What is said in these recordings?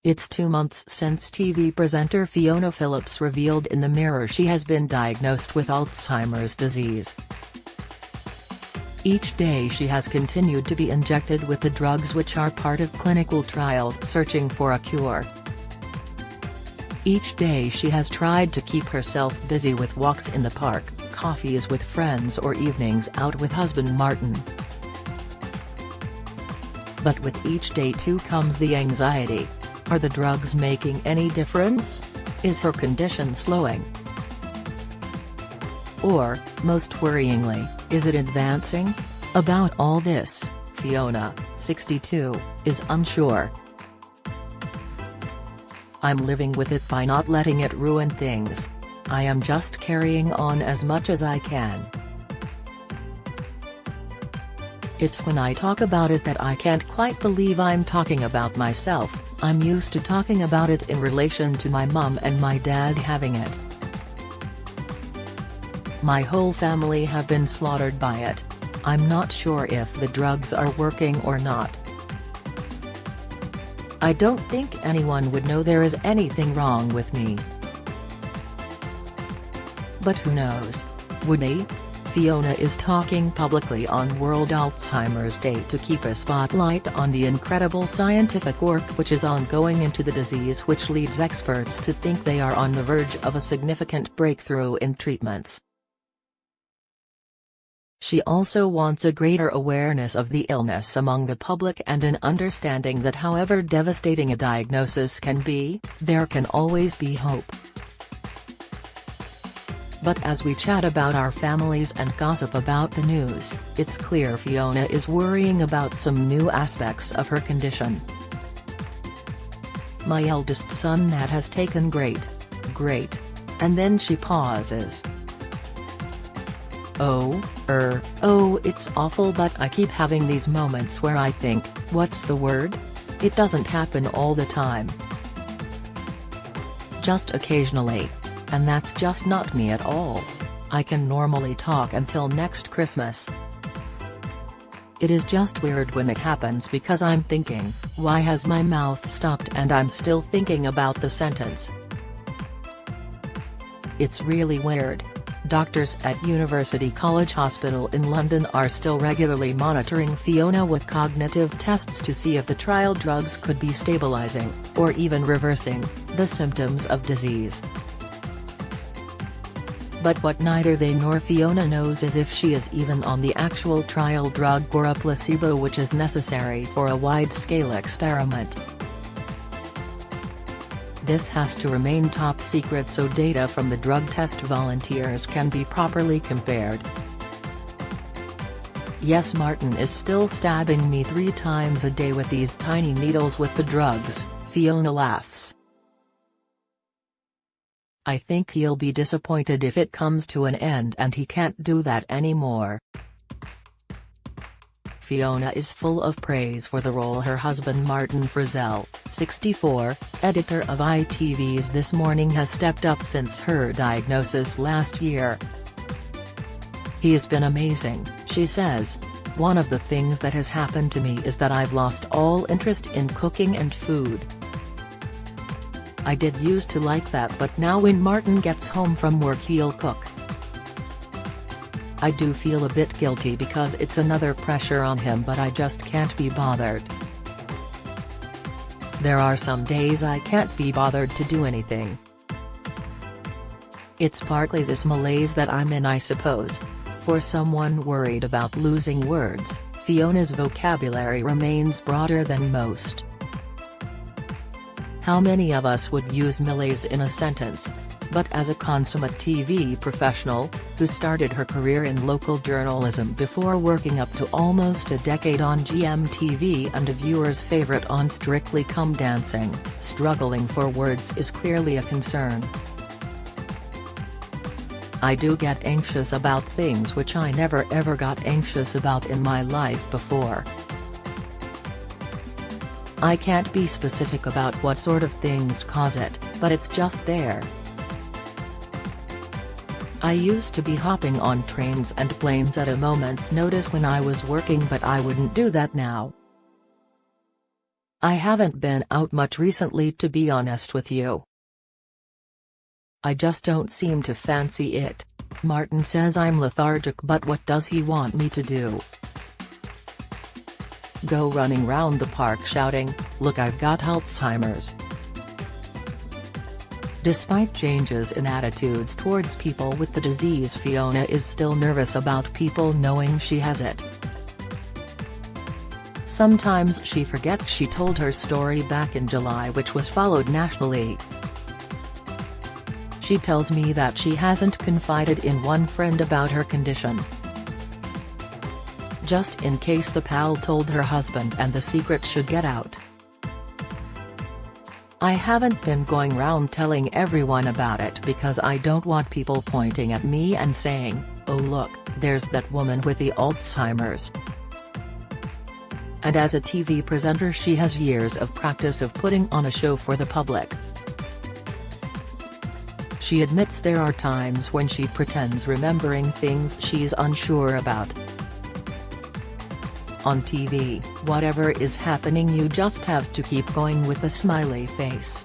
It's 2 months since TV presenter Fiona Phillips revealed in the Mirror she has been diagnosed with Alzheimer's disease. Each day she has continued to be injected with the drugs which are part of clinical trials searching for a cure. Each day she has tried to keep herself busy with walks in the park, coffees with friends or evenings out with husband Martin. But with each day too comes the anxiety. Are the drugs making any difference? Is her condition slowing? Or, most worryingly, is it advancing? About all this, Fiona, 62, is unsure. I'm living with it by not letting it ruin things. I am just carrying on as much as I can. It's when I talk about it that I can't quite believe I'm talking about myself. I'm used to talking about it in relation to my mum and my dad having it. My whole family have been slaughtered by it. I'm not sure if the drugs are working or not. I don't think anyone would know there is anything wrong with me. But who knows? Would they? Fiona is talking publicly on World Alzheimer's Day to keep a spotlight on the incredible scientific work which is ongoing into the disease, which leads experts to think they are on the verge of a significant breakthrough in treatments. She also wants a greater awareness of the illness among the public and an understanding that however devastating a diagnosis can be, there can always be hope. But as we chat about our families and gossip about the news, it's clear Fiona is worrying about some new aspects of her condition. My eldest son Nat has taken great. And then she pauses. Oh, it's awful, but I keep having these moments where I think, what's the word? It doesn't happen all the time. Just occasionally. And that's just not me at all. I can normally talk until next Christmas. It is just weird when it happens because I'm thinking, why has my mouth stopped, and I'm still thinking about the sentence. It's really weird. Doctors at University College Hospital in London are still regularly monitoring Fiona with cognitive tests to see if the trial drugs could be stabilizing, or even reversing, the symptoms of disease. But what neither they nor Fiona knows is if she is even on the actual trial drug or a placebo, which is necessary for a wide-scale experiment. This has to remain top secret so data from the drug test volunteers can be properly compared. Yes, Martin is still stabbing me 3 times a day with these tiny needles with the drugs, Fiona laughs. I think he'll be disappointed if it comes to an end and he can't do that anymore. Fiona is full of praise for the role her husband Martin Frizzell, 64, editor of ITV's This Morning, has stepped up since her diagnosis last year. He's been amazing, she says. One of the things that has happened to me is that I've lost all interest in cooking and food. I did used to like that, but now when Martin gets home from work he'll cook. I do feel a bit guilty because it's another pressure on him, but I just can't be bothered. There are some days I can't be bothered to do anything. It's partly this malaise that I'm in, I suppose. For someone worried about losing words, Fiona's vocabulary remains broader than most. How many of us would use malaise in a sentence? But as a consummate TV professional, who started her career in local journalism before working up to almost a decade on GMTV and a viewer's favorite on Strictly Come Dancing, struggling for words is clearly a concern. I do get anxious about things which I never ever got anxious about in my life before. I can't be specific about what sort of things cause it, but it's just there. I used to be hopping on trains and planes at a moment's notice when I was working, but I wouldn't do that now. I haven't been out much recently, to be honest with you. I just don't seem to fancy it. Martin says I'm lethargic, but what does he want me to do? Go running round the park shouting, "Look, I've got Alzheimer's." Despite changes in attitudes towards people with the disease, Fiona is still nervous about people knowing she has it. Sometimes she forgets she told her story back in July, which was followed nationally. She tells me that she hasn't confided in one friend about her condition, just in case the pal told her husband and the secret should get out. "I haven't been going round telling everyone about it because I don't want people pointing at me and saying, 'Oh look, there's that woman with the Alzheimer's.'" And as a TV presenter, she has years of practice of putting on a show for the public. She admits there are times when she pretends remembering things she's unsure about. On TV, whatever is happening, you just have to keep going with a smiley face.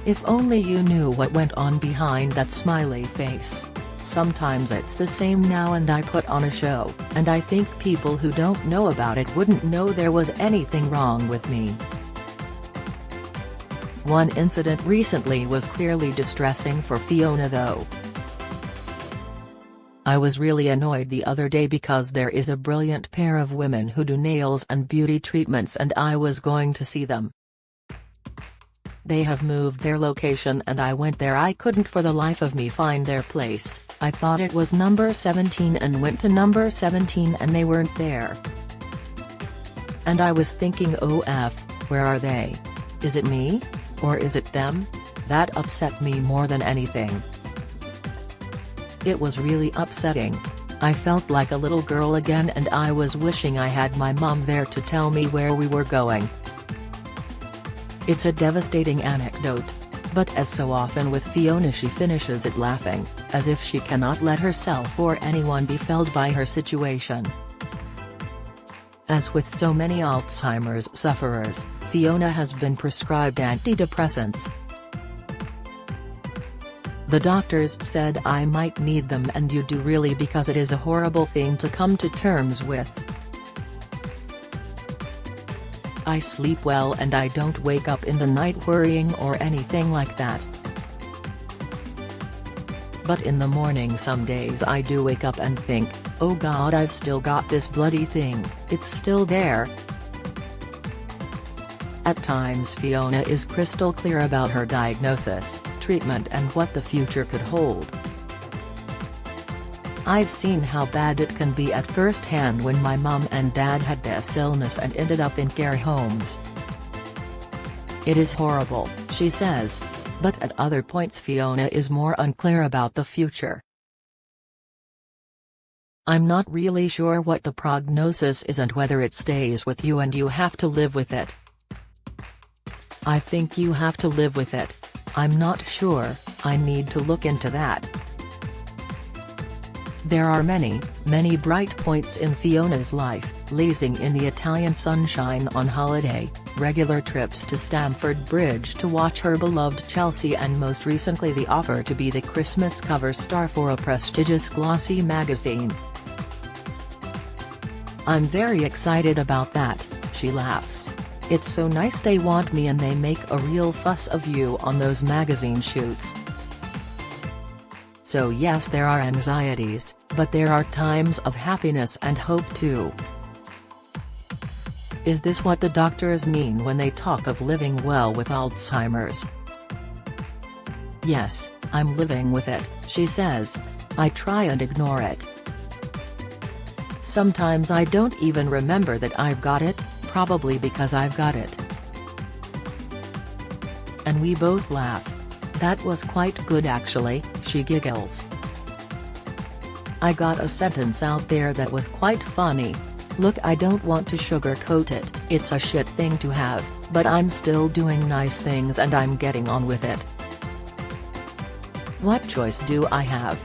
If only you knew what went on behind that smiley face. Sometimes it's the same now, and I put on a show, and I think people who don't know about it wouldn't know there was anything wrong with me. One incident recently was clearly distressing for Fiona, though. "I was really annoyed the other day because there is a brilliant pair of women who do nails and beauty treatments, and I was going to see them. They have moved their location and I went there. I couldn't for the life of me find their place. I thought it was number 17 and went to number 17 and they weren't there. And I was thinking, OF, where are they? Is it me? Or is it them?" That upset me more than anything. It was really upsetting. I felt like a little girl again, and I was wishing I had my mum there to tell me where we were going. It's a devastating anecdote. But as so often with Fiona, she finishes it laughing, as if she cannot let herself or anyone be felled by her situation. As with so many Alzheimer's sufferers, Fiona has been prescribed antidepressants. "The doctors said I might need them, and you do really, because it is a horrible thing to come to terms with. I sleep well and I don't wake up in the night worrying or anything like that. But in the morning some days I do wake up and think, oh God, I've still got this bloody thing, it's still there." At times Fiona is crystal clear about her diagnosis, treatment and what the future could hold. "I've seen how bad it can be at first hand when my mum and dad had this illness and ended up in care homes. It is horrible," she says. But at other points Fiona is more unclear about the future. "I'm not really sure what the prognosis is and whether it stays with you and you have to live with it. I think you have to live with it. I'm not sure, I need to look into that." There are many, many bright points in Fiona's life: lazing in the Italian sunshine on holiday, regular trips to Stamford Bridge to watch her beloved Chelsea, and most recently the offer to be the Christmas cover star for a prestigious glossy magazine. "I'm very excited about that," she laughs. "It's so nice they want me and they make a real fuss of you on those magazine shoots." So yes, there are anxieties, but there are times of happiness and hope too. Is this what the doctors mean when they talk of living well with Alzheimer's? "Yes, I'm living with it," she says. "I try and ignore it. Sometimes I don't even remember that I've got it, probably because I've got it." And we both laugh. "That was quite good actually," she giggles. "I got a sentence out there that was quite funny. Look, I don't want to sugarcoat it, it's a shit thing to have, but I'm still doing nice things and I'm getting on with it. What choice do I have?"